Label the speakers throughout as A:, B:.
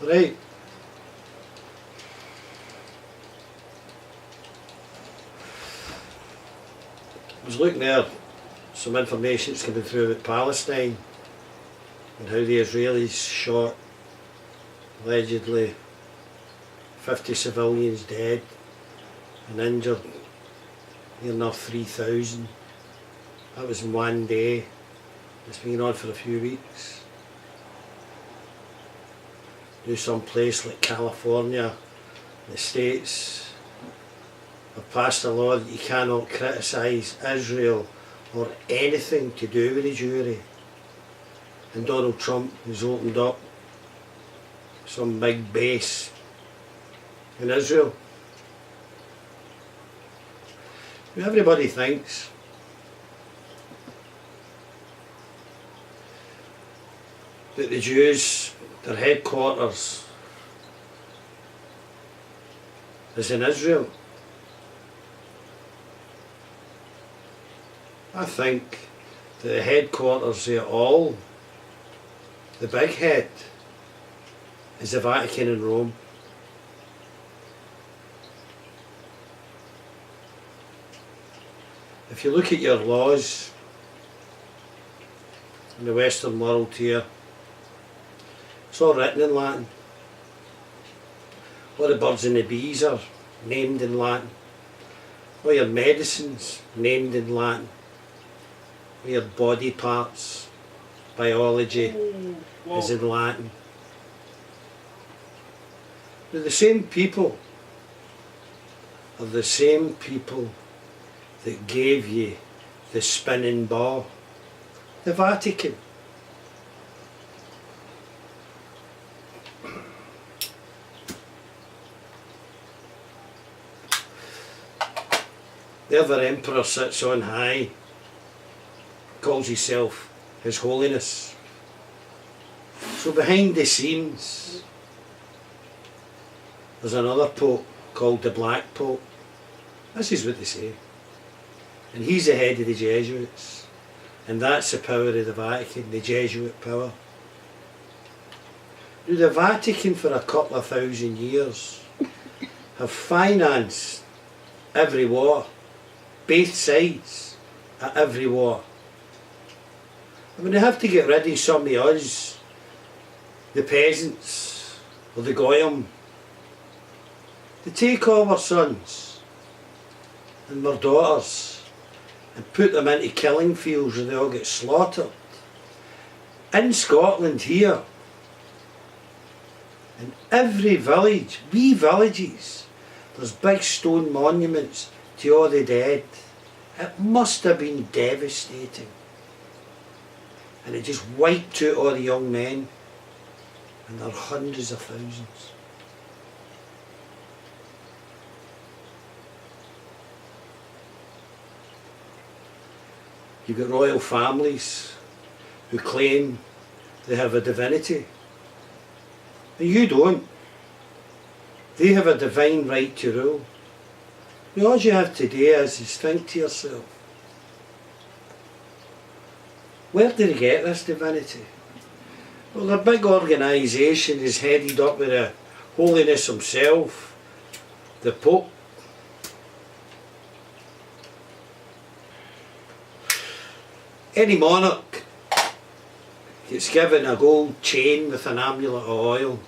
A: Right. I was looking there, some information that's coming through about Palestine and how the Israelis shot allegedly 50 civilians dead and injured near enough 3,000. That was in one day. It's been on for a few weeks. Do some place like California, the States, have passed a law that you cannot criticise Israel or anything to do with the jury. And Donald Trump has opened up some big base in Israel. Everybody thinks that the Jews, their headquarters is in Israel. I think that the headquarters of all, the big head, is the Vatican in Rome. If you look at your laws in the Western world here, it's all written in Latin. All the birds and the bees are named in Latin. All your medicines named in Latin. All your body parts, biology is in Latin. They're the same people are the same people that gave you the spinning ball, the Vatican. The other emperor sits on high, calls himself His Holiness. So behind the scenes there's another Pope called the Black Pope. This is what they say. And he's the head of the Jesuits. And that's the power of the Vatican, the Jesuit power. Now, the Vatican for a couple of thousand years have financed every war, both sides at every war. I mean, they have to get rid of some of us, the peasants or the goyim. They take all our sons and our daughters and put them into killing fields where they all get slaughtered. In Scotland here, in every village, wee villages, there's big stone monuments to all the dead. It must have been devastating. And it just wiped out all the young men, and there are hundreds of thousands. You've got royal families who claim they have a divinity. And you don't. They have a divine right to rule. And all you have to do is think to yourself, where did they get this divinity? Well, their big organisation is headed up with the Holiness himself, the Pope. Any monarch gets given a gold chain with an amulet of oil.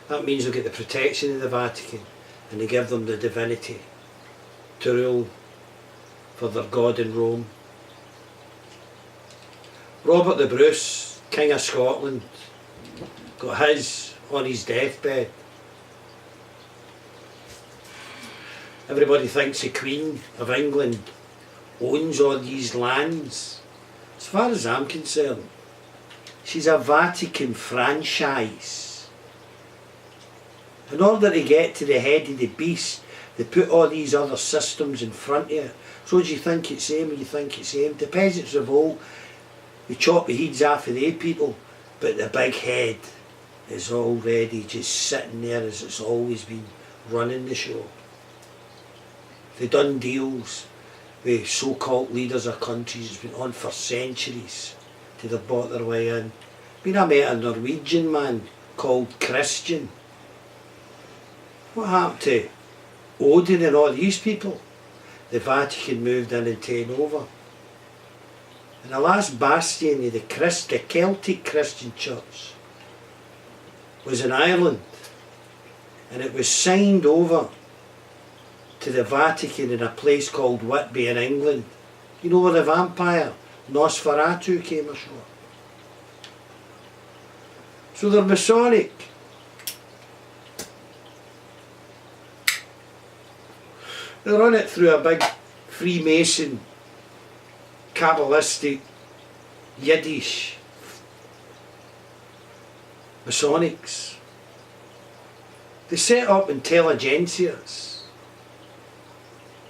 A: That means they'll get the protection of the Vatican, and they give them the divinity to rule for their God in Rome. Robert the Bruce, King of Scotland, got his on his deathbed. Everybody thinks the Queen of England owns all these lands. As far as I'm concerned, she's a Vatican franchise. In order to get to the head of the beast, they put all these other systems in front of it. So do you think it's same or you think it's same? The peasants revolt, we chop the heads off of the people, but the big head is already just sitting there as it's always been, running the show. They've done deals with so-called leaders of countries. It's been on for centuries till they've bought their way in. I met a Norwegian man called Christian. What happened to Odin and all these people? The Vatican moved in and taken over. And the last bastion of the Celtic Christian Church was in Ireland, and it was signed over to the Vatican in a place called Whitby in England. You know where the vampire Nosferatu came ashore? So they're Masonic. They run it through a big Freemason, Kabbalistic, Yiddish, Masonics. They set up intelligentsias,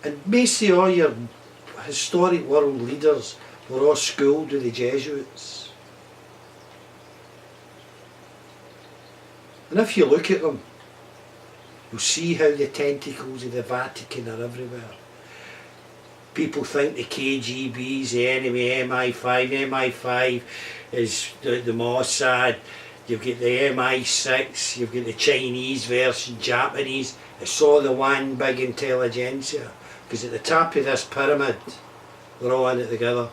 A: and basically all your historic world leaders were all schooled with the Jesuits. And if you look at them, you'll see how the tentacles of the Vatican are everywhere. People think the KGB is the enemy, MI5. MI5 is the Mossad. You've got the MI6, you've got the Chinese version, Japanese. It's all the one big intelligentsia. Because at the top of this pyramid, they're all in it together.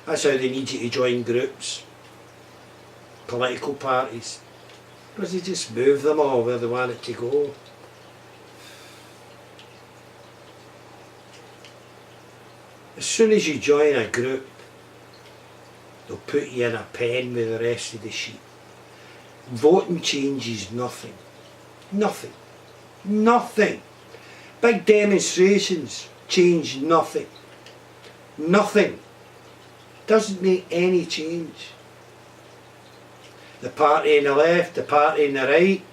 A: That's how they need you to join groups, political parties, because they just move them all where they want it to go. As soon as you join a group, they'll put you in a pen with the rest of the sheep. Voting changes nothing. Nothing. Nothing. Big demonstrations change nothing. Nothing. Doesn't make any change. The party on the left, the party on the right,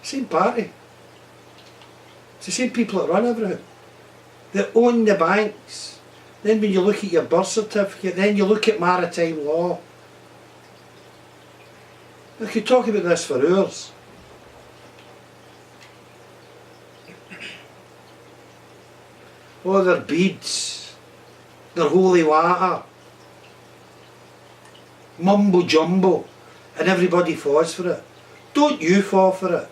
A: same party. It's the same people that run everything. They own the banks. Then when you look at your birth certificate, then you look at maritime law. I could talk about this for hours. Oh, their beads, their holy water, mumbo jumbo, and everybody falls for it. Don't you fall for it.